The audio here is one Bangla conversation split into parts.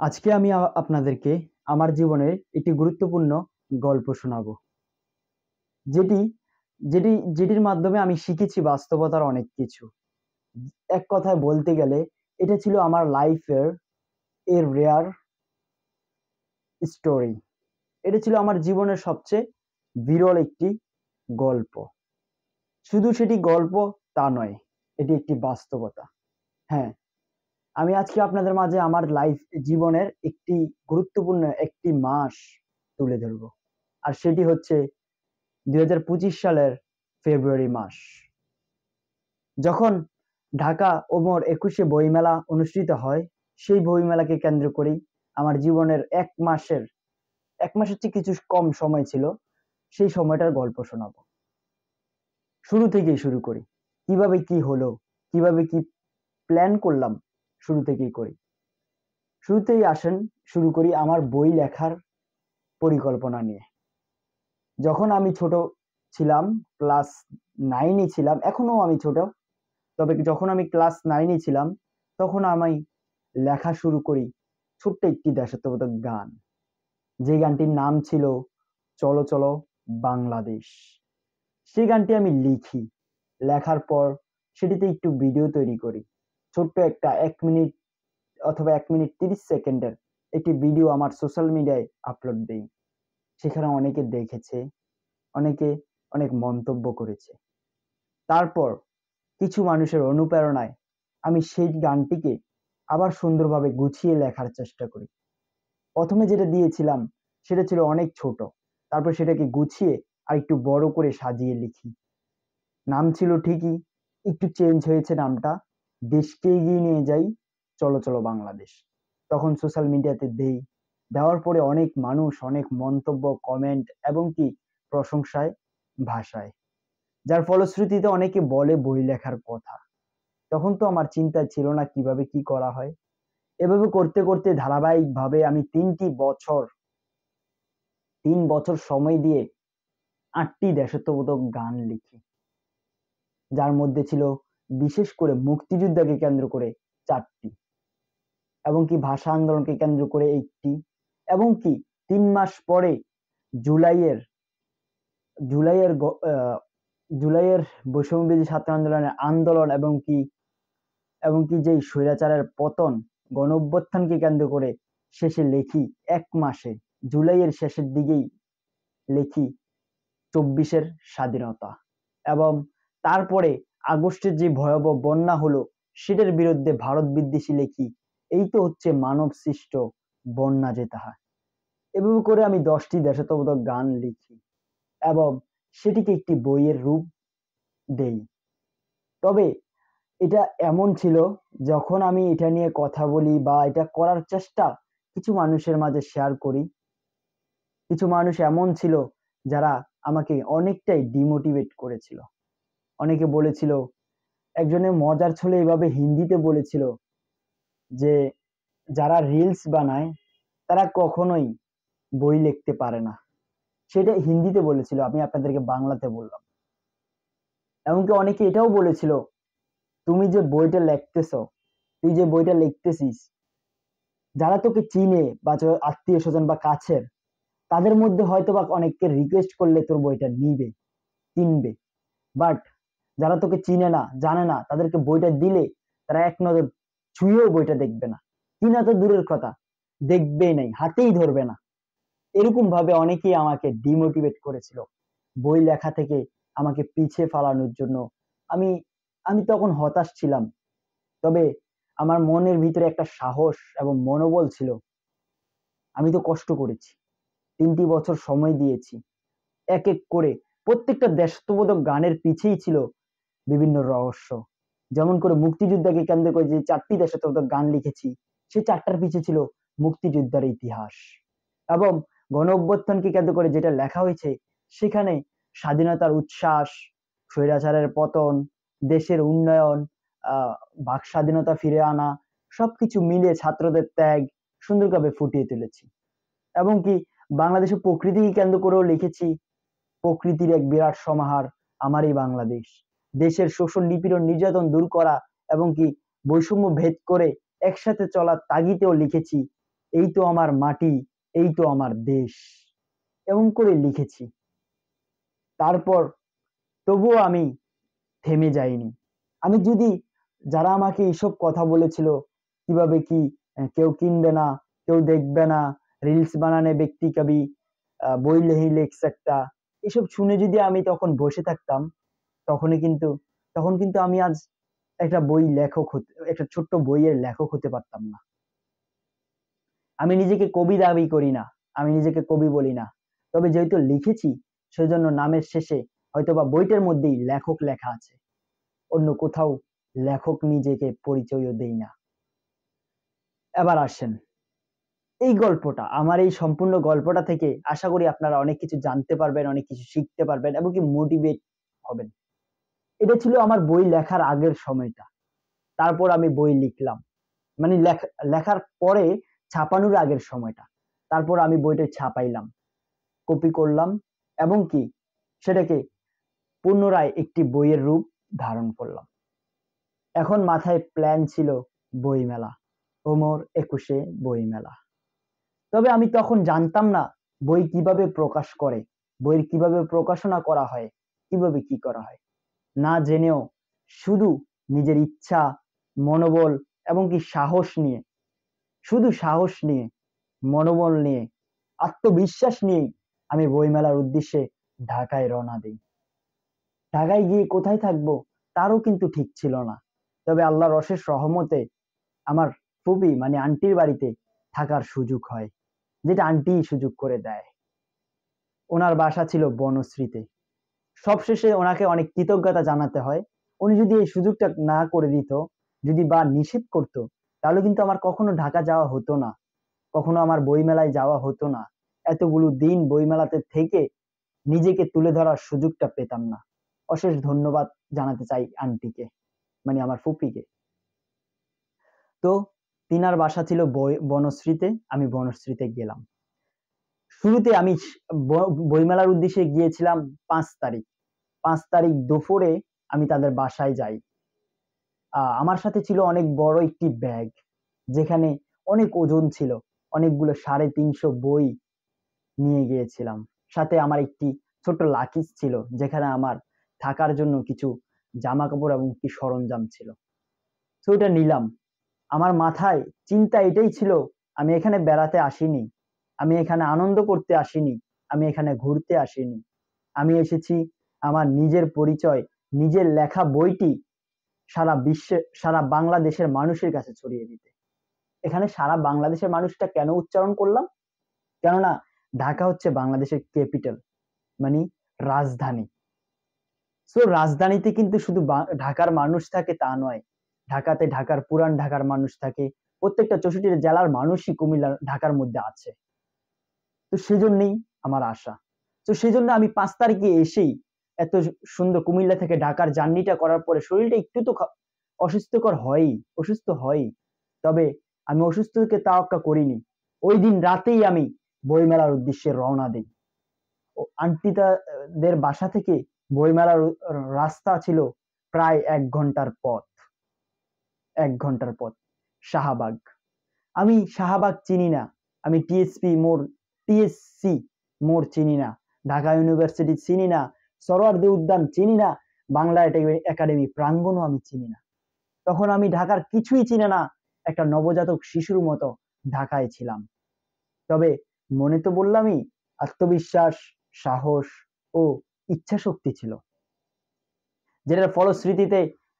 আজকে আমি আপনাদেরকে আমার জীবনের একটি গুরুত্বপূর্ণ গল্প শোনাবো। যেটি যেটির মাধ্যমে আমি শিখেছি বাস্তবতার অনেক কিছু। এক কথায় বলতে গেলে এটা ছিল আমার লাইফের রেয়ার স্টোরি। এটা ছিল আমার জীবনের সবচেয়ে বিরল একটি গল্প। শুধু সেটি গল্প তা নয়, এটি একটি বাস্তবতা। হ্যাঁ, আমি আজকে আপনাদের মাঝে আমার জীবনের একটি গুরুত্বপূর্ণ একটি মাস তুলে ধরবো। আর সেটি হচ্ছে ২০২৫ সালের ফেব্রুয়ারি মাস। যখন ঢাকা ওমর ২১ বইমেলা অনুষ্ঠিত হয়, সেই বইমেলাকে কেন্দ্র করেই আমার জীবনের ১ মাসের চেয়ে কিছু কম সময় ছিল, সেই সময়টার গল্প শোনাবো। শুরু থেকেই শুরু করি। কিভাবে কি হলো, কিভাবে কি প্ল্যান করলাম, শুরু থেকেই করি। শুরুতেই আসেন, শুরু করি আমার বই লেখার পরিকল্পনা নিয়ে। যখন আমি ছোট ছিলাম, ক্লাস 9 ছিলাম, এখনো আমি ছোট। তবে যখন আমি ক্লাস 9 ছিলাম, তখন আমি লেখা শুরু করি ছোট্ট একটি দেশাত্মবোধক গান। যে গানটির নাম ছিল চলো চলো বাংলাদেশ। সেই গানটি আমি লিখি। লেখার পর সেটিতে একটু ভিডিও তৈরি করি। ছোট্ট একটা ১ মিনিট অথবা ১ মিনিট ৩০ সেকেন্ডের একটি ভিডিও আমার সোশ্যাল মিডিয়ায় আপলোড দেই। সেখানে অনেকে দেখেছে, অনেকে অনেক মন্তব্য করেছে। তারপর কিছু মানুষের অনুপ্রেরণায় আমি সেই গানটিকে আবার সুন্দরভাবে গুছিয়ে লেখার চেষ্টা করি। প্রথমে যেটা দিয়েছিলাম সেটা ছিল অনেক ছোট। তারপর সেটাকে গুছিয়ে আরেকটু বড় করে সাজিয়ে লিখি। নাম ছিল ঠিকই, একটু চেঞ্জ হয়েছে নামটা। দেশকে এগিয়ে নিয়ে যাই, চলো চলো বাংলাদেশ। তখন সোশ্যাল মিডিয়াতে দেই। দেওয়ার পরে অনেক মানুষ অনেক মন্তব্য, কমেন্ট এবং কি প্রশংসায় ভাসায়। যার ফলশ্রুতিতে অনেকে বলে বই লেখার কথা। তখন তো আমার চিন্তায় ছিল না কিভাবে কি করা হয়। এভাবে করতে করতে ধারাবাহিকভাবে আমি ৩ বছর সময় দিয়ে ৮টি দেশাত্মবোধক গান লিখি। যার মধ্যে ছিল বিশেষ করে মুক্তিযুদ্ধকে কেন্দ্র করে ৪টি, এবং কি ভাষা আন্দোলনকে কেন্দ্র করে ১টি, এবং কি ৩ মাস পরে জুলাইয়ের জুলাইয়ের গ আ জুলাইয়ের বৈষম্যবিরোধী ছাত্র আন্দোলনের আন্দোলন এবং কি যেই স্বৈরাচারের পতন, গণঅভ্যুত্থানকে কেন্দ্র করে শেষে লেখি ১ মাসে, জুলাইয়ের শেষের দিকেই লেখি ২৪-এর স্বাধীনতা। এবং তারপরে আগস্টের যে ভয়াবহ বন্যা হলো, সেটার বিরুদ্ধে ভারত বিদ্বেষী লেখি, এই তো হচ্ছে মানব সৃষ্ট বন্যা যে তাহা। এভাবে করে আমি ১০টি দেশাত্মবোধক গান লিখি এবং সেটিকে একটি বইয়ের রূপ দেই। তবে এটা এমন ছিল, যখন আমি এটা নিয়ে কথা বলি বা এটা করার চেষ্টা কিছু মানুষের মাঝে শেয়ার করি, কিছু মানুষ এমন ছিল যারা আমাকে অনেকটাই ডিমোটিভেট করেছিল। অনেকে বলেছিল, একজনের মজার ছলে এভাবে হিন্দিতে বলেছিল যে, যারা রিলস বানায় তারা কখনোই বই লিখতে পারে না। সেটা হিন্দিতে বলেছিল, আমি আপনাদেরকে বাংলাতে বললাম। এমনকি অনেকে এটাও বলেছিল, তুমি যে বইটা লিখতেছ, তুই যে বইটা লিখতেছিস, যারা তোকে চিনে বা আত্মীয়-স্বজন বা কাছের, তাদের মধ্যে হয়তোবা অনেককে রিকোয়েস্ট করলে তোর বইটা নিবে, কিনবে। বাট যারা তোকে চিনে না, জানে না, তাদেরকে বইটা দিলে তারা এক নজর ছুঁয়েও বইটা দেখবে না। কিনা তো দূরের কথা, দেখবেই নাই, হাতেই ধরবে না। এরকম ভাবে অনেকেই আমাকে ডিমোটিভেট করেছিল। বই লেখা থেকে আমাকে পিছিয়ে ফেলানোর জন্য। আমি আমি তখন হতাশ ছিলাম। তবে আমার মনের ভিতরে একটা সাহস এবং মনোবল ছিল। আমি তো কষ্ট করেছি। ৩টি বছর সময় দিয়েছি। এক, এক করে প্রত্যেকটা দেশাত্মবোধক গানের পিছেই ছিল বিভিন্ন রহস্য। যেমন করে মুক্তিযোদ্ধাকে কেন্দ্র করে যে ৪টি দেশাত্মবোধক গান লিখেছি, সেই ৪টার পিছে ছিল মুক্তিযোদ্ধার ইতিহাস। এবং গণঅভ্যুত্থানকে কেন্দ্র করে যেটা লেখা হয়েছে, সেখানে স্বাধীনতার উচ্ছ্বাস, স্বৈরাচারের পতন, দেশের উন্নয়ন, আ বাক স্বাধীনতা ফিরে আনা, সবকিছু মিলিয়ে ছাত্রদের ত্যাগ সুন্দরভাবে ফুটিয়ে তুলেছি। এবং কি বাংলাদেশের প্রকৃতিকে কেন্দ্র করেও লিখেছি, প্রকৃতির এক বিরাট সমাহার আমার এই বাংলাদেশ। দেশের শোষণ, নিপীড়ন, নির্যাতন দূর করা এবং কি বৈষম্য ভেদ করে একসাথে চলার তাগিদেও লিখেছি, এই তো আমার মাটি, এই তো আমার দেশ, এমন করে লিখেছি। তারপর তবুও আমি থেমে যাইনি। আমি যদি যারা আমাকে এইসব কথা বলেছিল, কিভাবে কি কেউ কিনবে না, কেউ দেখবে না, রিলস বানানে ব্যক্তি কবি বই নেহি লিখ सकता, এসব শুনে যদি আমি তখন বসে থাকতাম, তখন কিন্তু আমি আজ একটা বই লেখক একটা ছোট্ট বইয়ের লেখক হতে পারতাম না। আমি নিজেকে কবি দাবি করি না, আমি নিজেকে কবি বলি না। তবে যেহেতু লিখেছি, সেজন্য নামের শেষে হয়তোবা বইটার মধ্যেই লেখক লেখা আছে। অন্য কোথাও লেখক নিজেকে পরিচয়ও দেই না। এবার আসেন, এই গল্পটা, আমার এই সম্পূর্ণ গল্পটা থেকে আশা করি আপনারা অনেক কিছু জানতে পারবেন, অনেক কিছু শিখতে পারবেন এবং কি মোটিভেট হবেন। এটা ছিল আমার বই লেখার আগের সময়টা। তারপর আমি বই লিখলাম। মানে লেখার পরে ছাপানোর আগের সময়টা। তারপর আমি বইটা ছাপাইলাম, কপি করলাম এবং কি সেটাকে পুনরায় একটি বইয়ের রূপ ধারণ করলাম। এখন মাথায় প্ল্যান ছিল বইমেলা, ওমর ২১-এ বইমেলা। তবে আমি তখন জানতাম না বই কিভাবে প্রকাশ করে, বইয়ের কিভাবে প্রকাশনা করা হয়, কিভাবে কি করা হয়। না জেনেও শুধু নিজের ইচ্ছা, মনোবল এবং কি সাহস নিয়ে, শুধু সাহস নিয়ে, মনোবল নিয়ে, আত্মবিশ্বাস নিয়েই আমি বইমেলার উদ্দেশ্যে ঢাকায় রওনা দিই। ঢাকায় গিয়ে কোথায় থাকবো তারও কিন্তু ঠিক ছিল না। তবে আল্লাহর অশেষ রহমতে আমার ফুপি মানে আন্টির বাড়িতে থাকার সুযোগ হয়, যেটা আন্টি সুযোগ করে দেয়। ওনার বাসা ছিল বনশ্রীতে। সবশেষে ওনাকে অনেক কৃতজ্ঞতা জানাতে হয়। উনি যদি এই সুযোগটা না করে দিত, যদি বা নিষেধ করত, তাহলে কিন্তু আমার কখনো ঢাকা যাওয়া হতো না, কখনো আমার বইমেলায় যাওয়া হতো না, এতগুলো দিন বইমেলাতে থেকে নিজেকে তুলে ধরার সুযোগটা পেতাম না। অশেষ ধন্যবাদ জানাতে চাই আন্টিকে, মানে আমার ফুপিকে। তো তিনার বাসা ছিল বনশ্রীতে, আমি বনশ্রীতে গেলাম। শুরুতে আমি বইমেলার উদ্দেশ্যে গিয়েছিলাম ৫ তারিখ। ৫ তারিখ দুপুরে আমি তাদের বাসায় যাই। আমার সাথে ছিল অনেক বড় একটি ব্যাগ, যেখানে অনেক ওজন ছিল। অনেকগুলো ৩৫০ বই নিয়ে গিয়েছিলাম। সাথে আমার একটি ছোট্ট লাকিজ ছিল, যেখানে আমার থাকার জন্য কিছু জামাকাপড় এবং কি সরঞ্জাম ছিল। তো ওটা নিলাম। আমার মাথায় চিন্তা এটাই ছিল, আমি এখানে বেড়াতে আসিনি, আমি এখানে আনন্দ করতে আসিনি, আমি এখানে ঘুরতে আসিনি। আমি এসেছি আমার নিজের পরিচয়, নিজের লেখা বইটি সারা বিশ্বে, সারা বাংলাদেশের মানুষের কাছে ছড়িয়ে দিতে। এখানে সারা বাংলাদেশের মানুষটা কেন উচ্চারণ করলাম? কেননা ঢাকা হচ্ছে বাংলাদেশের ক্যাপিটাল, মানে রাজধানী। সো রাজধানীতে কিন্তু শুধু ঢাকার মানুষ থাকে তা নয়। ঢাকাতে পুরান ঢাকার মানুষ থাকে। প্রত্যেকটা ৬৪ জেলার মানুষই ঢাকার মধ্যে আছে। তো সেজন্যই আমার আশা। তো সেজন্য আমি ৫ তারিখে এসেই এত সুন্দর কুমিল্লা থেকে ঢাকার জার্নিটা করার পরে শরীরটা একটু তো অসুস্থকর হয়ই, অসুস্থ হয়ই। তবে আমি অসুস্থকে তোয়াক্কা করিনি। ওইদিন রাতেই আমি বইমেলার উদ্দেশ্যে রওনা দেই। দের বাসা থেকে বইমেলার রাস্তা ছিল প্রায় ১ ঘন্টার পথ। ১ ঘন্টার পথ। শাহবাগ। আমি শাহবাগ চিনি না। আমি টিএসসি মোড় চিনি না। ঢাকা ইউনিভার্সিটি চিনি না। সরোয়ার্দী উদ্যান চিনি না। বাংলা একাডেমি প্রাঙ্গণও আমি চিনি না। তখন আমি ঢাকার কিছুই চিনি না। একটা নবজাতক শিশুর মতো ঢাকায় ছিলাম। তবে মনে তো বললামই, আত্মবিশ্বাস, সাহস ও ইচ্ছাশক্তি ছিল। যেটার ফলশ্রুতিতে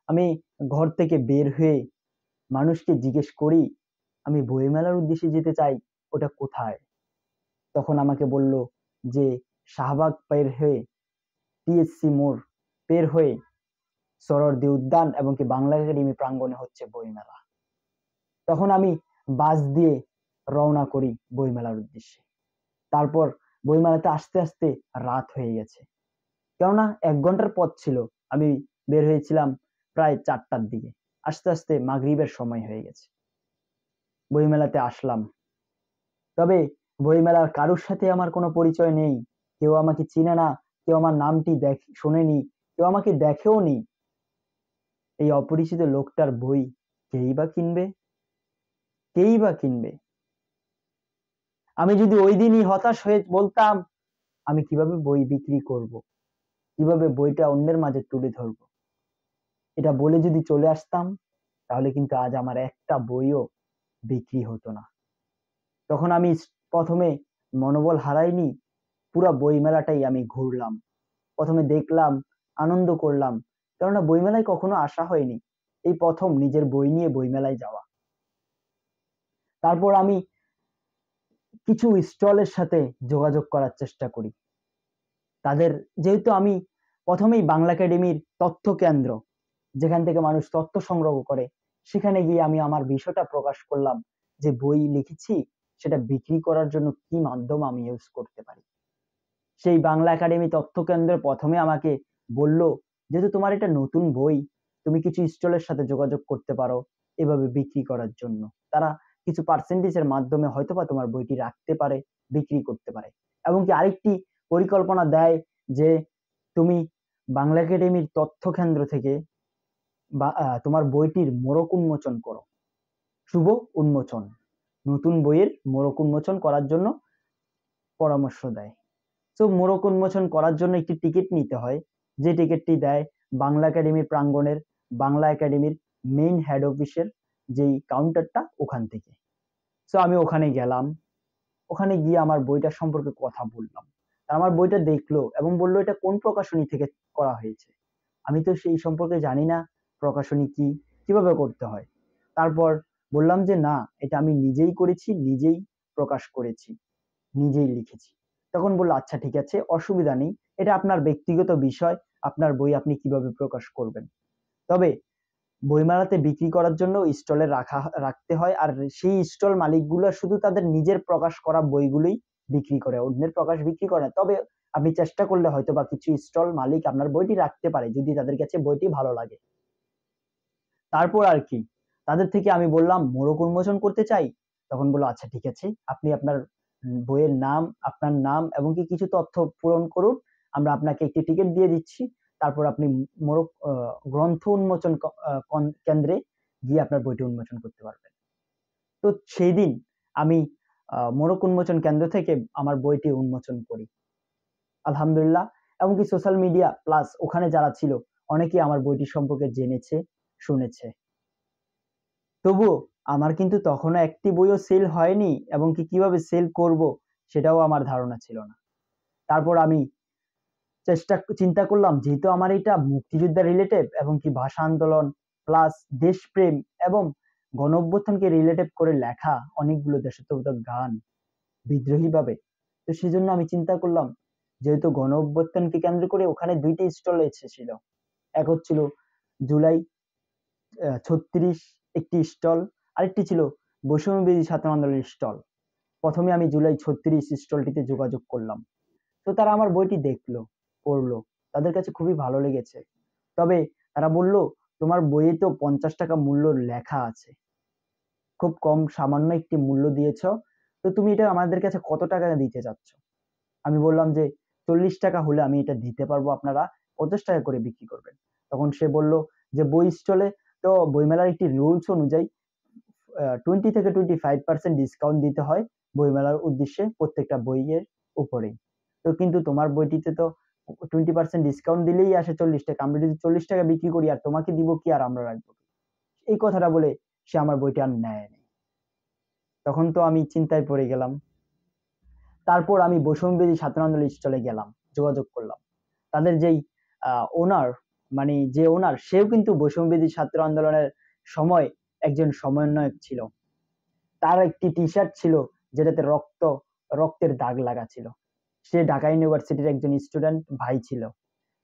আমি ঘর থেকে বের হয়ে মানুষকে জিজ্ঞেস করি, আমি বইমেলার উদ্দেশ্যে যেতে চাই, ওটা কোথায়? তখন আমাকে বলল যে শাহবাগ পের হয়ে, টিএসসি মোড় পের হয়ে সরোয়ার্দী উদ্যান এবং কি বাংলা একাডেমি প্রাঙ্গণে হচ্ছে বইমেলা। তখন আমি বাস দিয়ে রওনা করি বইমেলার উদ্দেশ্যে। তারপর বইমেলাতে আসতে আসতে রাত হয়ে গেছে, কেননা ১ ঘন্টার পথ ছিল। আমি বের হয়েছিলাম প্রায় ৪টার দিকে। আস্তে আস্তে মাগরিবের সময় হয়ে গেছে। বইমেলাতে আসলাম। তবে বইমেলার কারোর সাথে আমার কোনো পরিচয় নেই। কেউ আমাকে চিনে না, কেউ আমার নামটি শোনেনি, কেউ আমাকে দেখেও নি। এই অপরিচিত লোকটার বই কেই বা কিনবে? কেই বা কিনবে? আমি যদি ওই দিনই হতাশ হয়ে বলতাম আমি কিভাবে বই বিক্রি করব, কিভাবে বইটা অন্যের মাঝে তুলে ধরবো, এটা বলে যদি চলে আসতাম, তাহলে কিন্তু আজ আমার একটা বইও বিক্রি হতো না। তখন আমি প্রথমে মনোবল হারাইনি, পুরা বইমেলাটাই আমি ঘুরলাম। প্রথমে দেখলাম, আনন্দ করলাম, কেননা বইমেলায় কখনো আসা হয়নি। এই প্রথম নিজের বই নিয়ে বইমেলায় যাওয়া। তারপর আমি কিছু স্টলের সাথে যোগাযোগ করার চেষ্টা করি। তাদের, যেহেতু আমি প্রথমেই বাংলা একাডেমির তথ্য কেন্দ্র, যেখান থেকে মানুষ তথ্য সংগ্রহ করে, সেখানে গিয়ে আমি আমার বিষয়টা প্রকাশ করলাম যে বই লিখেছি, সেটা বিক্রি করার জন্য কি মাধ্যম আমি ইউজ করতে পারি। সেই বাংলা একাডেমি তথ্য কেন্দ্র প্রথমে আমাকে বলল, যেহেতু তোমার এটা নতুন বই, তুমি কিছু স্টলের সাথে যোগাযোগ করতে পারো এভাবে বিক্রি করার জন্য। তারা কিছু পার্সেন্টেজের মাধ্যমে হয়তোবা তোমার বইটি রাখতে পারে, বিক্রি করতে পারে। এবং কি আরেকটি পরিকল্পনা দেয় যে তুমি বাংলা একাডেমির তথ্য কেন্দ্র থেকে তোমার বইটির মোড়ক উন্মোচন করো, শুভ উন্মোচন, নতুন বইয়ের মোড়ক উন্মোচন করার জন্য পরামর্শ দেয়। তো মোড়ক উন্মোচন করার জন্য একটি টিকিট নিতে হয়, যে টিকিটটি দেয় বাংলা একাডেমির প্রাঙ্গণের বাংলা একাডেমির মেইন হেড অফিসের যেই কাউন্টারটা, ওখান থেকে। তো আমি ওখানে গেলাম, ওখানে গিয়ে আমার বইটা সম্পর্কে কথা বললাম। আমার বইটা দেখলো এবং বললো এটা কোন প্রকাশনী থেকে করা হয়েছে। আমি তো সেই সম্পর্কে জানি না, প্রকাশনী কি, কিভাবে করতে হয়। তারপর বললাম যে না, এটা আমি নিজেই করেছি, নিজেই প্রকাশ করেছি, নিজেই লিখেছি। তখন বললো আচ্ছা ঠিক আছে, অসুবিধা নেই, এটা আপনার ব্যক্তিগত বিষয়, আপনার বই আপনি কিভাবে প্রকাশ করবেন। তবে বইমেলাতে বিক্রি করার জন্য স্টলে রাখতে হয়, আর সেই স্টল মালিকগুলো শুধু তাদের নিজের প্রকাশ করা বইগুলোই বিক্রি করে, অন্যের প্রকাশ বিক্রি করে না। তবে আপনি চেষ্টা করলে হয়তো বা কিছু স্টল মালিক আপনার বইটি রাখতে পারে, যদি তাদের কাছে বইটি ভালো লাগে। তারপর আর কি, তাদের থেকে আমি বললাম মোড়ক উন্মোচন করতে চাই। তখন বললো আচ্ছা ঠিক আছে, আপনি আপনার বইয়ের নাম, আপনার নাম এবং কি কিছু তথ্য পূরণ করুন, আমরা আপনাকে একটি টিকিট দিয়ে দিচ্ছি। তারপর আপনি মোড়ক গ্রন্থ উন্মোচন কেন্দ্রে গিয়ে আপনার বইটি উন্মোচন করতে পারবেন। তো সেই দিন আমি মোড়ক উন্মোচন কেন্দ্র থেকে আমার বইটি উন্মোচন করি, আলহামদুলিল্লাহ। এমনকি সোশ্যাল মিডিয়া প্লাস ওখানে যারা ছিল অনেকেই আমার বইটি সম্পর্কে জেনেছে, শুনেছে। তবুও আমার কিন্তু তখনো একটি বইও সেল হয়নি, এবং কি কিভাবে সেল করব সেটাও আমার ধারণা ছিল না। তারপর আমি চিন্তা করলাম, যেহেতু আমার এটা মুক্তিযোদ্ধা রিলেটেড এবং কি ভাষা আন্দোলন প্লাস দেশপ্রেম এবং গণ অভ্যুত্থানকে রিলেটেড করে লেখা অনেকগুলো দেশাত্মবোধক গান বিদ্রোহী ভাবে, তো সেজন্য আমি চিন্তা করলাম, যেহেতু গণ অভ্যুত্থানকে কেন্দ্র করে ওখানে দুইটি স্টল এসেছিল, এক হচ্ছিল জুলাই 36 একটি স্টল, আরেকটি ছিল বৈষম্য বিরোধী ছাত্র আন্দোলনের স্টল। প্রথমে আমি জুলাই 36 স্টলটিতে যোগাযোগ করলাম। তো তারা আমার বইটি দেখলো, পড়লো, তাদের কাছে খুবই ভালো লেগেছে। তবে তারা বলল, তোমার বইয়ে তো 50 টাকা মূল্য লেখা আছে, খুব কম সামান্য একটি মূল্য দিয়েছ, তো তুমি এটা আমাদের কাছে কত টাকা দিতে চাচ্ছ। আমি বললাম যে 40 টাকা হলে আমি এটা দিতে পারবো, আপনারা 50 টাকা করে বিক্রি করবেন। তখন সে বলল যে বই স্টলে তো বইমেলার একটি রুলস অনুযায়ী 20 থেকে 25% ডিসকাউন্ট দিতে হয় বইমেলার উদ্দেশ্যে প্রত্যেকটা বইয়ের উপরেই। তো কিন্তু তোমার বইটিতে তো 20% ডিসকাউন্ট দিলেই আসে 40 টাকা, আমরা যদি 40 টাকা বিক্রি করি আর তোমাকে দিব কি, আর আমরা রাখবো। এই কথাটা বলে সে আমার বইটি আর নেয়নি। তখন তো আমি চিন্তায় পড়ে গেলাম। তারপর আমি বৈষম্য বিরোধী ছাত্র আন্দোলন স্টলে গেলাম, যোগাযোগ করলাম। তাদের যেই ওনার, মানে যে ওনার, সেও কিন্তু বৈষম্য বিরোধী ছাত্র আন্দোলনের সময় একজন সমন্বয়ক ছিল। তার একটি টি শার্ট ছিল যেটাতে রক্তের দাগ লাগা ছিল। সে ঢাকা ইউনিভার্সিটির একজন স্টুডেন্ট ভাই ছিল।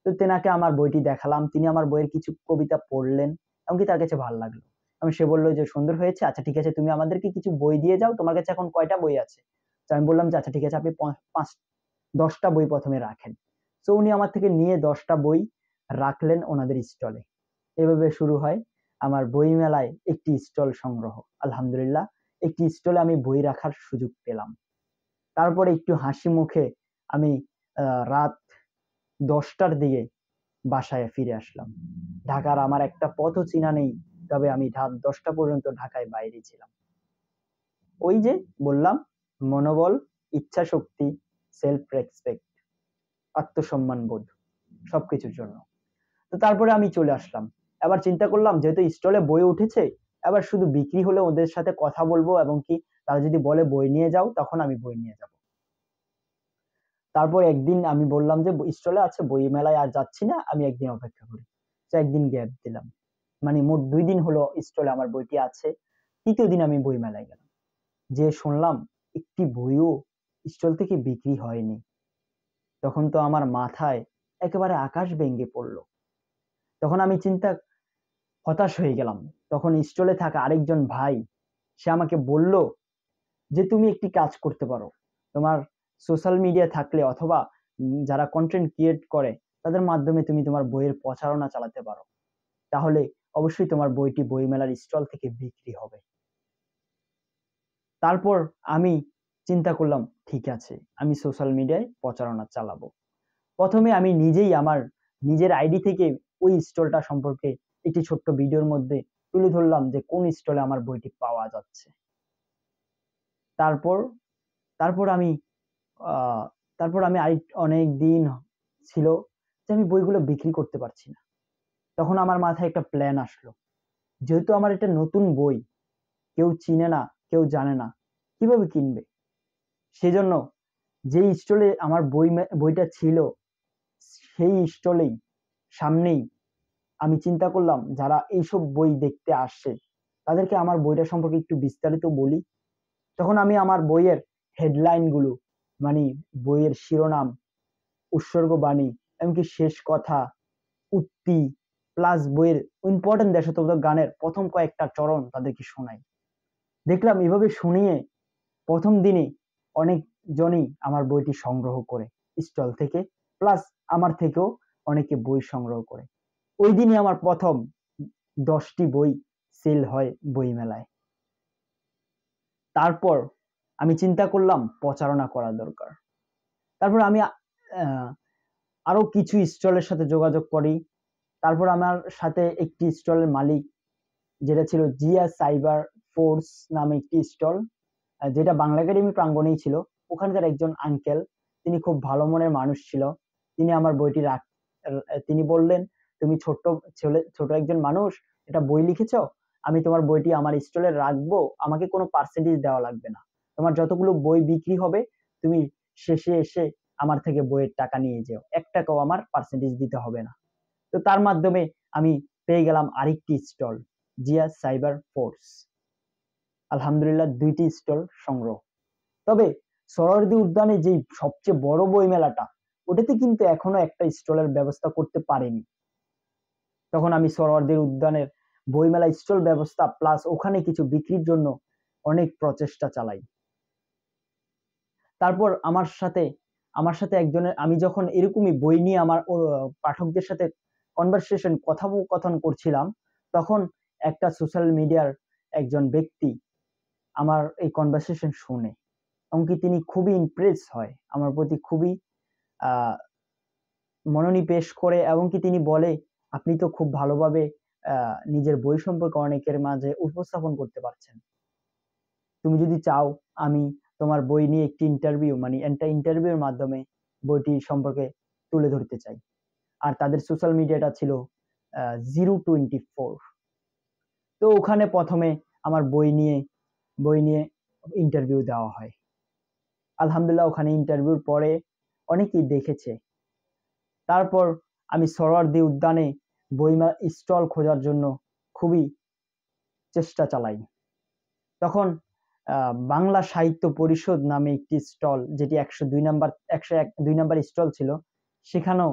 তো তেনাকে আমার বইটি দেখালাম, তিনি আমার বইয়ের কিছু কবিতা পড়লেন, এমনকি তার কাছে ভালো লাগলো এবং সে বললো যে সুন্দর হয়েছে, আচ্ছা ঠিক আছে তুমি আমাদেরকে কিছু বই দিয়ে যাও, তোমার কাছে এখন কয়টা বই আছে। তো আমি বললাম যে আচ্ছা ঠিক আছে, আপনি 10টা বই প্রথমে রাখেন। তো উনি আমার থেকে নিয়ে 10টা বই রাখলেন ওনাদের স্টলে। এভাবে শুরু হয় আমার বই মেলায় একটি স্টল সংগ্রহ। আলহামদুলিল্লাহ, একটি স্টলে আমি বই রাখার সুযোগ পেলাম। তারপরে একটু হাসি মুখে আমি রাত 10টার দিকে বাসায় ফিরে আসলাম। ঢাকার আমার একটা পথও চিনা নেই, তবে আমি রাত 10টা পর্যন্ত ঢাকায় বাইরে ছিলাম। ওই যে বললাম, মনোবল ইচ্ছা শক্তি, সেলফ রেসপেক্ট, আত্মসম্মান বোধ, সবকিছুর জন্য। তো তারপরে আমি চলে আসলাম। এবার চিন্তা করলাম যেহেতু স্টলে বই উঠেছে, এবার শুধু বিক্রি হলে ওদের সাথে কথা বলবো এবং কি তারা যদি বলে বই নিয়ে যাও, তখন আমি বই নিয়ে যাব। তারপর একদিন আমি বললাম যে স্টলে আছে, বই মেলায় আর যাচ্ছি না, আমি একদিন অপেক্ষা করি। তো একদিন গ্যাপ দিলাম, মানে মোট 2 দিন হলো স্টলে আমার বইটি আছে। তৃতীয় দিন আমি বই মেলায় গেলাম, যে শুনলাম একটি বইও স্টল থেকে বিক্রি হয়নি। তখন তো আমার মাথায় একেবারে আকাশ ভেঙে পড়লো। তখন আমি হতাশ হয়ে গেলাম। তখন স্টলে থাকা আরেকজন ভাই, সে আমাকে বলল যে তুমি একটি কাজ করতে পারো, তোমার সোশ্যাল মিডিয়া থাকলে অথবা যারা কন্টেন্ট ক্রিয়েট করে তাদের মাধ্যমে তুমি তোমার বইয়ের প্রচারণা চালাতে পারো, তাহলে অবশ্যই তোমার বইটি বইমেলার স্টল থেকে বিক্রি হবে। তারপর আমি চিন্তা করলাম, ঠিক আছে, আমি সোশ্যাল মিডিয়ায় প্রচারণা চালাবো। প্রথমে আমি নিজেই আমার নিজের আইডি থেকে ওই স্টলটা সম্পর্কে একটি ছোট্ট ভিডিওর মধ্যে তুলে ধরলাম যে কোন স্টলে আমার বইটি পাওয়া যাচ্ছে। তারপর তারপর আমি আহ তারপর আমি অনেক দিন ছিল যে আমি বইগুলো বিক্রি করতে পারছি না। তখন আমার মাথায় একটা প্ল্যান আসলো, যেহেতু আমার এটা নতুন বই, কেউ চিনে না, কেউ জানে না, কিভাবে কিনবে? সেজন্য যেই স্টলে আমার বইটা ছিল, সেই স্টলেই সামনেই আমি চিন্তা করলাম যারা এইসব বই দেখতে আসছে তাদেরকে আমার বইটা সম্পর্কে একটু বিস্তারিত বলি। তখন আমি আমার বইয়ের হেডলাইন গুলো, মানে বইয়ের শিরোনাম, উৎসর্গ বাণী, এমনকি শেষ কথা, উক্তি, প্লাস বইয়ের ইম্পর্টেন্ট দেশাত্মবোধক গানের প্রথম কয়েকটা চরণ তাদেরকে শোনাই। দেখলাম এভাবে শুনিয়ে প্রথম দিনে অনেক জনই আমার বইটি সংগ্রহ করে স্টল থেকে, প্লাস আমার থেকেও অনেকে বই সংগ্রহ করে। ওই দিনই আমার প্রথম 10টি বই সেল হয় বই মেলায়। তারপর আমি চিন্তা করলাম প্রচারণা করা দরকার। তারপর আমি আরো কিছু স্টলের সাথে যোগাযোগ করি। তারপর আমার সাথে একটি স্টলের মালিক, যেটা ছিল জিয়া সাইবার ফোর্স নামে একটি স্টল, যেটা বাংলা একাডেমি প্রাঙ্গণেই ছিল। ওখানকার একজন আঙ্কেল, তিনি খুব ভালো মনের মানুষ ছিল। তিনি আমার বইটি তিনি বললেন, তুমি ছোট একজন মানুষ, এটা বই লিখেছো, আমি তোমার বইটি আমার স্টলে রাখবো, আমাকে কোনো পার্সেন্টেজ দেওয়া লাগবে না, তোমার যতগুলো বই বিক্রি হবে তুমি শেষে এসে আমার থেকে বইয়ের টাকা নিয়ে যেও, 1 টাকাও আমার পার্সেন্টেজ দিতে হবে না। তো তার মাধ্যমে আমি পেয়ে গেলাম আরেকটি স্টল, জিয়া সাইবার ফোর্স। আলহামদুলিল্লাহ 2টি স্টল সংগ্রহ। তবে সোহরাওয়ার্দী উদ্যানে যে সবচেয়ে বড় বই মেলাটা, ওটাতে কিন্তু এখনো একটা স্টলের ব্যবস্থা করতে পারেনি। তখন আমি সোহরাওয়ার্দী উদ্যানের বইমেলা স্টল ব্যবস্থা প্লাস ওখানে কিছু বিক্রির জন্য অনেক প্রচেষ্টা চালাই। তারপর আমার সাথে একজনের, আমি যখন এরকমই বই নিয়ে আমার পাঠকদের সাথে কনভারসেশন, কথোপকথন করছিলাম, তখন একটা সোশ্যাল মিডিয়ার একজন ব্যক্তি আমার এই কনভারসেশন শুনে, এমনকি তিনি খুবই ইমপ্রেস হয় আমার প্রতি, খুবই আহ মনোনিবেশ করে, এবং কি তিনি বলে, আপনি তো খুব ভালোভাবে নিজের বই সম্পর্কে অনেকের মাঝে উপস্থাপন করতে পারছেন, তুমি যদি চাও আমি তোমার বই নিয়ে একটি ইন্টারভিউ, মানে একটা ইন্টারভিউর মাধ্যমে বইটি সম্পর্কে তুলে ধরতে চাই। আর তাদের সোশ্যাল মিডিয়াটা ছিল 024। তো ওখানে প্রথমে আমার বই নিয়ে ইন্টারভিউ দেওয়া হয়। আলহামদুলিল্লাহ ওখানে ইন্টারভিউর পরে অনেকেই দেখেছে। তারপর আমি সোহরাওয়ার্দী উদ্যানে বইমেলা স্টল খোঁজার জন্য খুবই চেষ্টা চালাই। তখন বাংলা সাহিত্য পরিষদ নামে একটি স্টল, যেটি 102 নাম্বার স্টল ছিল, সেখানেও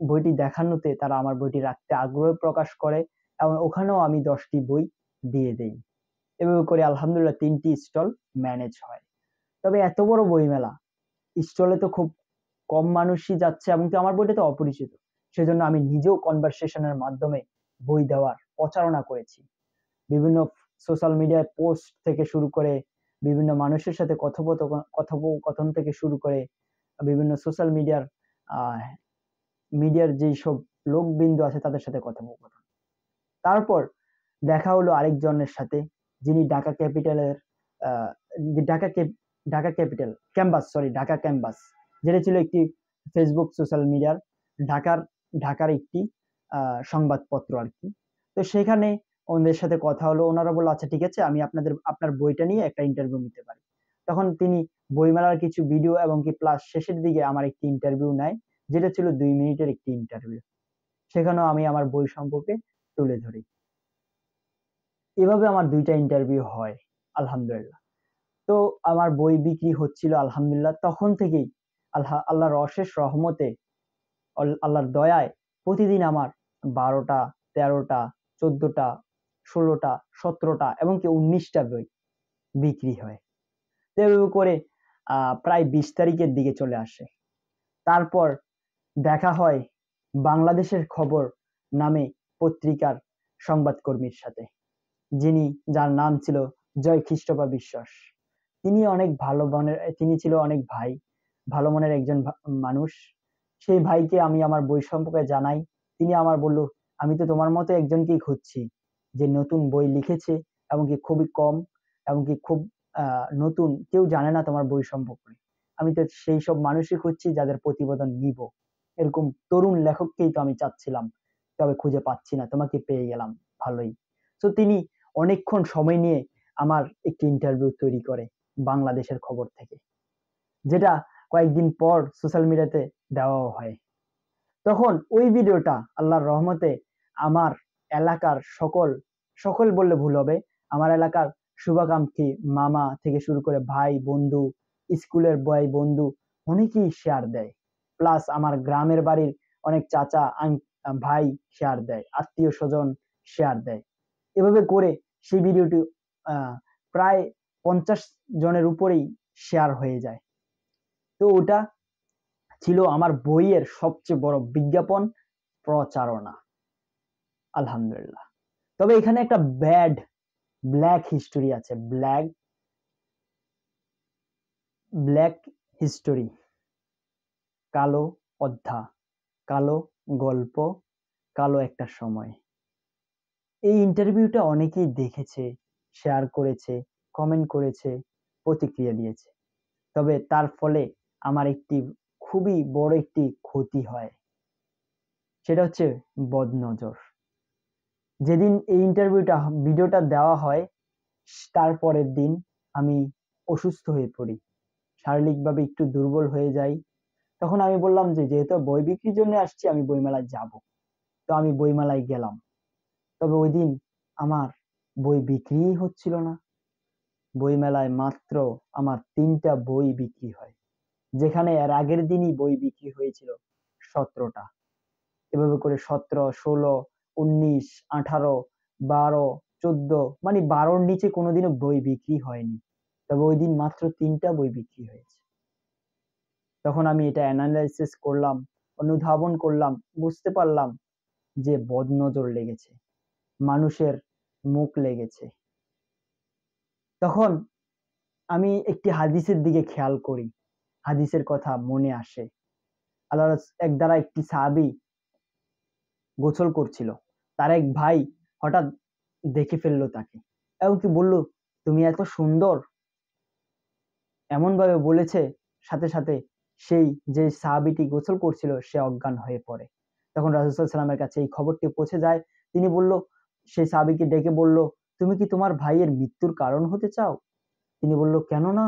বইটি দেখানোতে তারা আমার বইটি রাখতে আগ্রহ প্রকাশ করে, এবং ওখানেও আমি 10টি বই দিয়ে দেই। এভাবে করে আলহামদুলিল্লাহ 3টি স্টল ম্যানেজ হয়। তবে এত বড় বইমেলা, স্টলে তো খুব কম মানুষই যাচ্ছে, এবং কি আমার বইটা তো অপরিচিত, সেজন্য আমি নিজেও কনভারসেশনের মাধ্যমে বই দেওয়ার প্রচারণা করেছি। বিভিন্ন সোশ্যাল মিডিয়ায় পোস্ট থেকে শুরু করে, বিভিন্ন মানুষের সাথে কথোপকথন থেকে শুরু করে, বিভিন্ন সোশ্যাল মিডিয়ার যেই সব লোকবৃন্দ আছে তাদের সাথে কথোপকথন। তারপর দেখা হলো আরেকজনের সাথে, যিনি ঢাকা ক্যাপিটালের Dhaka capital campus, sorry Dhaka campus, যেটা ছিল একটি ফেসবুক সোশ্যাল মিডিয়ার ঢাকার ঢাকার একটি সংবাদপত্র আর কি। তো সেখানে ওনাদের সাথে কথা হলো, ওনারা বললো আচ্ছা ঠিক আছে, আমি আপনার বইটা নিয়ে একটা ইন্টারভিউ নিতে পারি। তখন তিনি বইমেলার কিছু ভিডিও এবং কি প্লাস শেষের দিকে আমার একটি ইন্টারভিউ নেয়, যেটা ছিল 2 মিনিটের একটি ইন্টারভিউ। সেখানেও আমি আমার বই সম্পর্কে তুলে ধরি। এভাবে আমার 2টা ইন্টারভিউ হয় আলহামদুলিল্লাহ। তো আমার বই বিক্রি হচ্ছিল আলহামদুলিল্লাহ। তখন থেকেই আল্লাহর অশেষ রহমতে, আল্লাহর দয়ায় প্রতিদিন আমার 12টা, 13টা, 14টা, 16টা, 17টা এবং কি 19টা বই বিক্রি হয়। তো এভাবে করে প্রায় 20 তারিখের দিকে চলে আসে। তারপর দেখা হয় বাংলাদেশের খবর নামে পত্রিকার সংবাদকর্মীর সাথে, যার নাম ছিল জয় খ্রিস্টপা বিশ্বাস। তিনি ছিল অনেক ভালো মনের একজন মানুষ। সেই ভাইকে আমি আমার বই সম্পর্কে জানাই। তিনি আমার বলল, আমি তো তোমার মতো একজনকেই খুঁজছি, যে নতুন বই লিখেছে এবং কি খুবই কম এবং কি খুব নতুন, কেউ জানে না তোমার বই সম্পর্কে। আমি তো সেই সব মানুষই খুঁজছি যাদের প্রতিবেদন নিব। এরকম তরুণ লেখককেই তো আমি চাচ্ছিলাম, তবে খুঁজে পাচ্ছি না, তোমাকে পেয়ে গেলাম, ভালোই। তো তিনি অনেকক্ষণ সময় নিয়ে আমার একটি ইন্টারভিউ তৈরি করে বাংলাদেশের খবর থেকে, যেটা কয়েকদিন পর সোশ্যাল মিডিয়াতে দেওয়াও হয়। তখন ওই ভিডিওটা আল্লাহর রহমতে আমার এলাকার সকল বললে ভুল হবে, আমার এলাকার শুভাকাঙ্ক্ষী মামা থেকে শুরু করে ভাই বন্ধু, স্কুলের ভাই বন্ধু অনেকেই শেয়ার দেয়। প্লাস আমার গ্রামের বাড়ির অনেক চাচা ভাই শেয়ার দেয়, আত্মীয় স্বজন শেয়ার দেয়। এভাবে করে সেই ভিডিওটি প্রায় 50 জনের উপরেই শেয়ার হয়ে যায়। তো ওটা ছিল আমার বইয়ের সবচেয়ে বড় বিজ্ঞাপন প্রচারণা আলহামদুলিল্লাহ। তবে এখানে একটা ব্ল্যাক হিস্টোরি আছে, ব্ল্যাক হিস্টোরি, কালো অধ্যায়, কালো গল্প, কালো একটা সময়। এই ইন্টারভিউটা অনেকেই দেখেছে, শেয়ার করেছে, কমেন্ট করেছে, প্রতিক্রিয়া দিয়েছে। তবে তার ফলে আমার খুবই বড় একটি ক্ষতি হয়, সেটা হচ্ছে বদনজর। যেদিন এই ভিডিওটা দেওয়া হয়, তার পরের দিন আমি অসুস্থ হয়ে পড়ি, শারীরিকভাবে একটু দুর্বল হয়ে যাই। তখন আমি বললাম যে যেহেতু বই বিক্রির জন্য আসছি, আমি বইমেলায় যাব। তো আমি বইমেলায় গেলাম। তবে ওই দিন আমার বই বিক্রিই হচ্ছিল না। বইমেলায় মাত্র আমার 3টা বই বিক্রি হয়, যেখানে এর আগের দিনই বই বিক্রি হয়েছিল 17টা। এভাবে করে 17, 16, 19, 18, 12, 14, মানে 12র নিচে কোনোদিনও বই বিক্রি হয়নি। তবে ওই দিন মাত্র 3টা বই বিক্রি হয়েছে। তখন আমি এটা অ্যানালাইসিস করলাম, অনুধাবন করলাম, বুঝতে পারলাম যে বদনজর লেগেছে, মানুষের মুখ লেগেছে। তখন আমি একটি হাদিসের দিকে খেয়াল করি, হাদিসের কথা মনে আসে। একটি সাহাবী গোসল করছিল, তার এক ভাই হঠাৎ দেখে ফেললো তাকে এবং কি বলল, তুমি এত সুন্দর, এমন ভাবে বলেছে, সাথে সাথে সেই যে সাহাবীটি গোসল করছিল সে অজ্ঞান হয়ে পড়ে। তখন রাসূল সাল্লাল্লাহু আলাইহি ওয়াসাল্লামের কাছে এই খবরটি পৌঁছে যায়। তিনি সেই সাহাবীকে ডেকে বলল, তুমি কি তোমার ভাইয়ের মৃত্যুর কারণ হতে চাও? তিনি বলল, কেন না,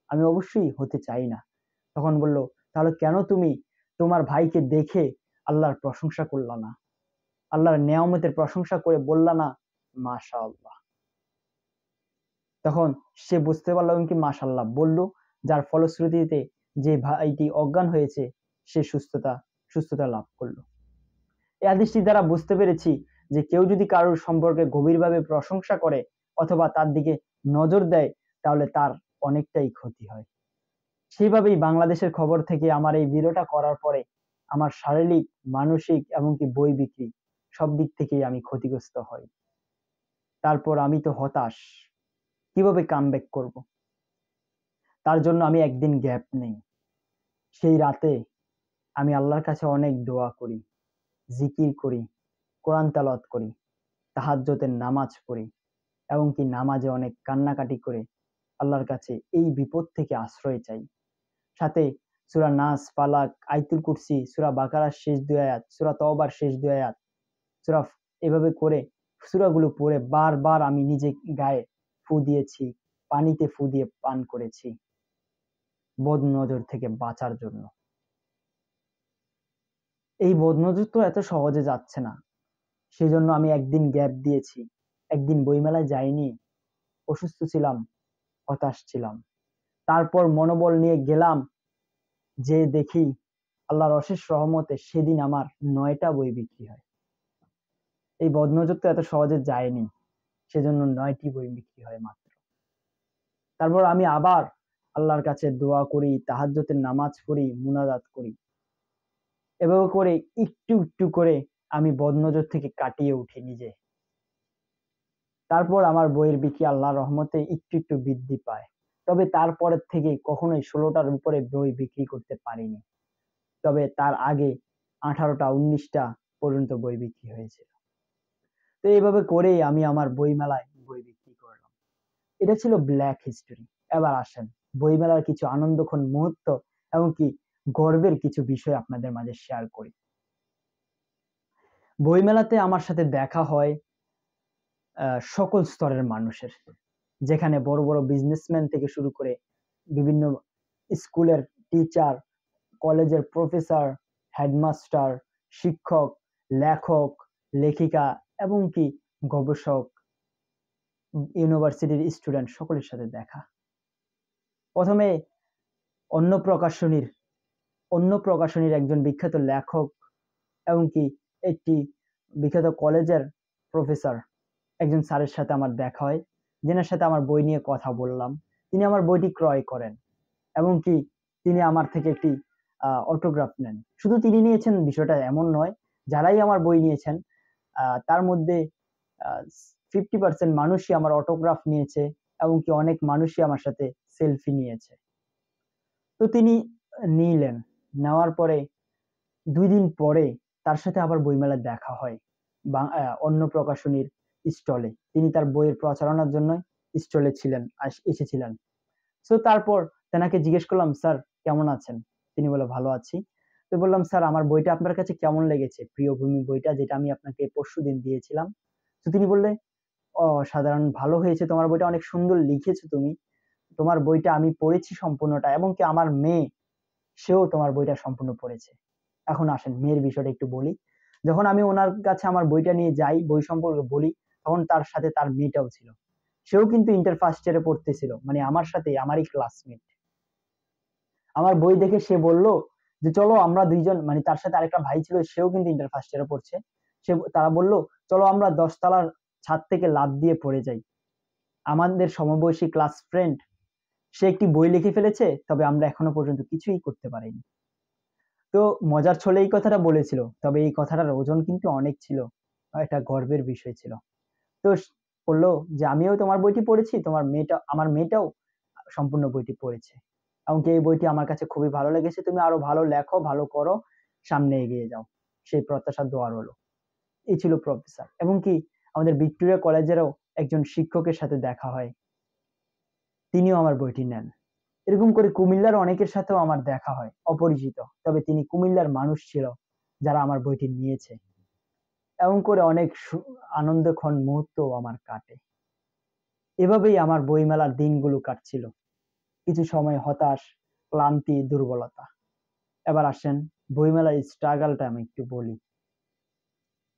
আমি অবশ্যই হতে চাই না। তখন বলল, তাহলে কেন তুমি তোমার ভাইকে দেখে আল্লাহর প্রশংসা করলা না, আল্লাহর নেয়ামতের প্রশংসা করে বললা না মাশাআল্লাহ? তখন সে বুঝতে পারলো এবং কি মাশাআল্লাহ বলল, যার ফলশ্রুতিতে যে ভাইটি অজ্ঞান হয়েছে সে সুস্থতা লাভ করলো। এই হাদিসটি দ্বারা বুঝতে পেরেছি যে কেউ যদি কারোর সম্পর্কে গভীরভাবে প্রশংসা করে অথবা তার দিকে নজর দেয়, তাহলে তার অনেকটাই ক্ষতি হয়। সেইভাবেই বাংলাদেশের খবর থেকে আমার এই ভিডিওটা করার পরে আমার শারীরিক, মানসিক এমনকি বই বিক্রি সব দিক থেকেই আমি ক্ষতিগ্রস্ত হই। তারপর আমি তো হতাশ, কিভাবে কামব্যাক করব? তার জন্য আমি একদিন গ্যাপ নেই। সেই রাতে আমি আল্লাহর কাছে অনেক দোয়া করি, জিকির করি, কোরআন তেলাওয়াত করি, তাহাজ্জুদের নামাজ পড়ি এবং কি নামাজে অনেক কান্নাকাটি করে আল্লাহর কাছে এই বিপদ থেকে আশ্রয় চাই। সাথে সূরা নাস, ফালাক, আয়াতুল কুরসি, সূরা বাকারার শেষ ২ আয়াত, সূরা তওবার শেষ ২ আয়াত, সূরা এভাবে করে সূরাগুলো পড়ে বারবার আমি নিজে গায়ে ফু দিয়েছি, পানিতে ফু দিয়ে পান করেছি বদনজর থেকে বাঁচার জন্য। এই বদনজর তো এত সহজে যাচ্ছে না। সেজন্য আমি একদিন গ্যাপ দিয়েছি। একদিন বইমেলায় যাইনি। অসুস্থ ছিলাম, হতাশ ছিলাম। তারপর মনোবল নিয়ে গেলাম, যেয়ে দেখি আল্লাহর অশেষ রহমতে সেদিন আমার ৯ টা বই বিক্রি হয়। এই বদনজর তো এত সহজে যায়নি। সেজন্য ৯ টি বই বিক্রি হয় মাত্র। তারপর আমি আবার আল্লাহর কাছে দোয়া করি, তাহাজ্জুদের নামাজ পড়ি, মুনাজাত করি। এভাবে করে একটু, একটু করে আমি বদনজর থেকে কাটিয়ে উঠি নিজে। তারপর আমার বইয়ের বিক্রি আল্লাহর রহমতে একটু, একটু বৃদ্ধি পায়। তবে তারপরের থেকে কখনোই ১৬ টার উপরে বই বিক্রি করতে পারিনি। তবে তার আগে ১৮ টা ১৯ টা পর্যন্ত বই বিক্রি হয়েছিল। তো এইভাবে করেই আমি আমার বইমেলায় বই বিক্রি করলাম। এটা ছিল ব্ল্যাক হিস্টোরি। এবার আসেন বইমেলার কিছু আনন্দঘন মুহূর্ত এবং কি গর্বের কিছু বিষয় আপনাদের মাঝে শেয়ার করি। বইমেলাতে আমার সাথে দেখা হয় সকল স্তরের মানুষের। যেখানে বড়, বড় বিজনেসম্যান থেকে শুরু করে বিভিন্ন স্কুলের টিচার, কলেজের প্রফেসর, হেডমাস্টার, শিক্ষক, লেখক, লেখিকা এবং কি গবেষক, ইউনিভার্সিটির স্টুডেন্ট সকলের সাথে দেখা। ১ম এ অন্য প্রকাশনীর একজন বিখ্যাত লেখক এবং কি একটি বিখ্যাত কলেজের প্রফেসর একজন স্যারের সাথে আমার দেখা হয়, যিনার সাথে আমার বই নিয়ে কথা বললাম। তিনি আমার বইটি ক্রয় করেন এবং কি তিনি আমার থেকে একটি অটোগ্রাফ নেন। শুধু তিনি নিয়েছেন বিষয়টা এমন নয়, যারাই আমার বই নিয়েছেন তার মধ্যে 50% মানুষই আমার অটোগ্রাফ নিয়েছে এবং কি অনেক মানুষই আমার সাথে সেলফি নিয়েছে। তো তিনি নিলেন। নেওয়ার পরে ২ দিন পরে তার সাথে আবার বইমেলায় দেখা হয়। অন্য প্রকাশনীর স্টলে। তিনি তার বইয়ের প্রচারণার জন্য স্টলে ছিলেন, এসেছিলেন। সো তারপর তেনাকে জিজ্ঞেস করলাম, "স্যার কেমন আছেন?" তিনি বলল, "ভালো আছি।" তো বললাম, "স্যার আমার বইটা আপনার কাছে কেমন লেগেছে? প্রিয় ভূমি বইটা যেটা আমি আপনাকে পরশুদিন দিয়েছিলাম।" তো তিনি বললেন, "অসাধারণ ভালো হয়েছে। তোমার বইটা অনেক সুন্দর লিখেছো তুমি। তোমার বইটা আমি পড়েছি সম্পূর্ণটা এবং কি আমার মেয়ে সেও তোমার বইটা সম্পূর্ণ পড়েছে।" এখন আসেন মেয়ের বিষয়টা একটু বলি। যখন আমি উনার কাছে আমার বইটা নিয়ে যাই, বই সম্পর্কে বলি, তখন তার সাথে তার মেয়েটাও ছিল। সেও কিন্তু ইন্টার ফার্স্ট ইয়ারে পড়তেছিল। মানে আমার সাথেই, আমারই ক্লাসমেট। আমার বই দেখে সে বলল যে, "চলো আমরা ২ জন", মানে তার সাথে আরেকটা ভাই ছিল, সেও কিন্তু ইন্টার ফার্স্ট ইয়ারে পড়ছে। তারা বলল, "চলো আমরা ১০ তলার ছাদ থেকে লাফ দিয়ে পড়ে যাই।" আমাদের সমবয়সী ক্লাস ফ্রেন্ড সে একটি বই লিখে ফেলেছে, তবে আমরা এখনো পর্যন্ত কিছুই করতে পারিনি। তো মজার ছলে এই কথাটা বলেছিল। তবে এই কথাটার ওজন কিন্তু অনেক ছিল। এটা গর্বের বিষয় ছিল। তো বলল যে, "আমিও তোমার বইটি পড়েছি। আমার মেয়েটাও সম্পূর্ণ বইটি পড়েছে। এমনকি এই বইটি আমার কাছে খুবই ভালো লেগেছে। তুমি আরো ভালো লেখো, ভালো করো, সামনে এগিয়ে যাও।" সেই প্রত্যাশা দোয়া রইলো। এই ছিল প্রফেসর। এবং কি আমাদের ভিক্টোরিয়া কলেজেরও একজন শিক্ষকের সাথে দেখা হয়। তিনিও আমার বইটি নেন। এরকম করে কুমিল্লার অনেকের সাথেও আমার দেখা হয়, অপরিচিত। তবে তিনি কুমিল্লার মানুষ ছিল, যারা আমার বইটি নিয়েছে। এমন করে অনেক আনন্দঘন মুহূর্তও আমার কাটে। এভাবেই আমার বইমেলার দিনগুলো কাটছিল। কিছু সময় হতাশ, ক্লান্তি, দুর্বলতা। এবার আসেন বইমেলার স্ট্রাগলটা আমি একটু বলি।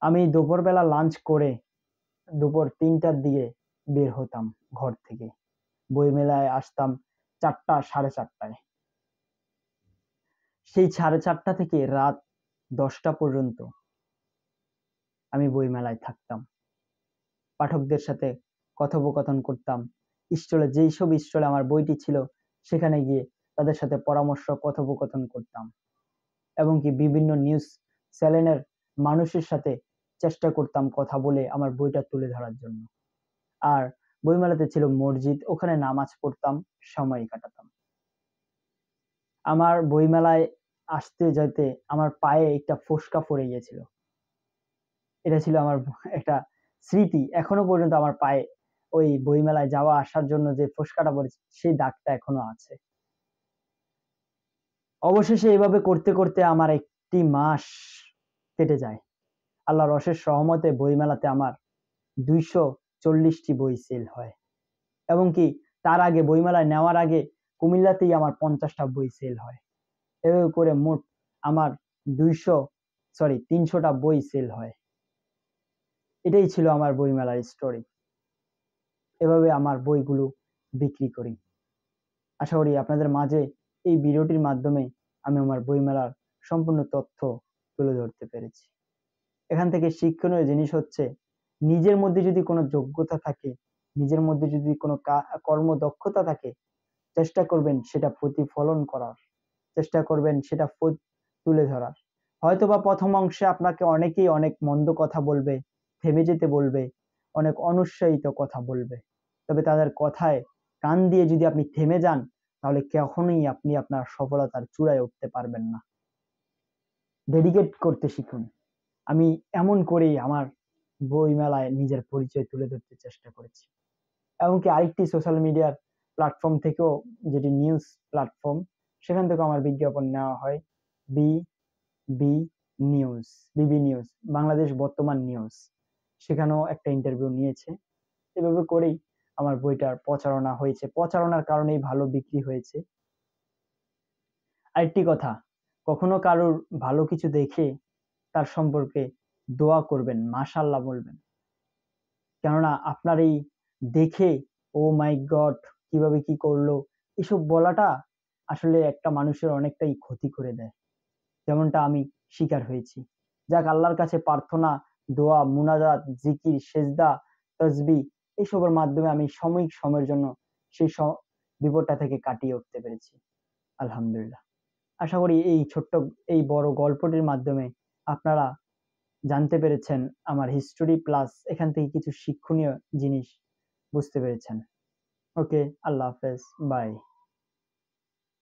আমি দুপুরবেলা লাঞ্চ করে দুপুর ৩টার দিকে বের হতাম ঘর থেকে। বইমেলায় আসতাম ৪টা ৪:৩০টায়। সেই ৪:৩০ থেকে রাত ১০টা পর্যন্ত আমি বইমেলায় থাকতাম। পাঠকদের সাথে কথোপকথন করতাম। যেইসব স্টলে আমার বইটি ছিল সেখানে গিয়ে তাদের সাথে পরামর্শ কথোপকথন করতাম। এবং কি বিভিন্ন নিউজ চ্যানেলের মানুষের সাথে চেষ্টা করতাম কথা বলে আমার বইটা তুলে ধরার জন্য। আর বইমেলাতে ছিল মসজিদ, ওখানে নামাজ পড়তাম, সময় কাটাতাম। আমার বইমেলায় আসতে যেতে আমার পায়ে একটা ফোস্কা পড়ে গিয়েছিল। এটা ছিল আমার একটা স্মৃতি। এখনো পর্যন্ত আমার পায়ে ওই বইমেলায় যাওয়া আসার জন্য যে ফোসকাটা পড়েছে সেই দাগটা এখনো আছে। অবশেষে এভাবে করতে করতে আমার 1টি মাস কেটে যায়। আল্লাহর অশেষ রহমতে বইমেলাতে আমার 240টি বই সেল হয় এবং কি তার আগে বইমেলায় নেওয়ার আগে কুমিল্লাতেই আমার 50টা বই সেল হয়। এভাবে করে মোট আমার 300টা বই সেল হয়। এটাই ছিল আমার বইমেলার স্টোরি। এভাবে আমার বইগুলো বিক্রি করি। আশা করি আপনাদের মাঝে এই ভিডিওটির মাধ্যমে আমি আমার বইমেলার সম্পূর্ণ তথ্য তুলে ধরতে পেরেছি। এখান থেকে শিক্ষণীয় জিনিস হচ্ছে, নিজের মধ্যে যদি কোনো যোগ্যতা থাকে, নিজের মধ্যে যদি কোনো কর্মদক্ষতা থাকে, চেষ্টা করবেন সেটা প্রতিফলন করার, চেষ্টা করবেন সেটা তুলে ধরার। হয়তোবা প্রথম অংশে আপনাকে অনেকেই অনেক মন্দ কথা বলবে, থেমে যেতে বলবে, অনেক অনুৎসাহিত কথা বলবে। তবে তাদের কথায় কান দিয়ে যদি আপনি থেমে যান, তাহলে কখনোই আপনি আপনার সফলতার চূড়ায় উঠতে পারবেন না। ডেডিকেট করতে শিখুন। আমি এমন করেই আমার বইমেলায় নিজের পরিচয় তুলে ধরতে চেষ্টা করেছি। এমনকি আরেকটি সোশ্যাল মিডিয়ার প্ল্যাটফর্ম থেকেও, যেটি নিউজ প্ল্যাটফর্ম, সেখান থেকেও আমার বিজ্ঞাপন নেওয়া হয়। বিবি নিউজ, বিবি নিউজ, বাংলাদেশ বর্তমান নিউজ, সেখানেও একটা ইন্টারভিউ নিয়েছে। এভাবে করেই আমার বইটার প্রচারণা হয়েছে। প্রচারণার কারণেই ভালো বিক্রি হয়েছে। আরেকটি কথা, কখনো কারোর ভালো কিছু দেখে তার সম্পর্কে দোয়া করবেন, মাশাআল্লাহ বলবেন। কেননা আপনার এই দেখে ও মাই গড কিভাবে কি করলো এসব বলাটা আসলে একটা মানুষের অনেকটাই ক্ষতি করে দেয়, যেমনটা আমি শিকার হয়েছি। যাক, আল্লাহর কাছে প্রার্থনা, দোয়া, মুনাজাত, জিকির, সেজদা, তসবিহ এইসবের মাধ্যমে আমি সাময়িক সময়ের জন্য সেই বিপদটা থেকে কাটিয়ে উঠতে পেরেছি, আলহামদুলিল্লাহ। আশা করি এই বড় গল্পটির মাধ্যমে আপনারা জানতে পেরেছেন আমার হিস্টোরি, প্লাস এখান থেকে কিছু শিক্ষণীয় জিনিস বুঝতে পেরেছেন। ওকে, আল্লাহ হাফেজ, বাই।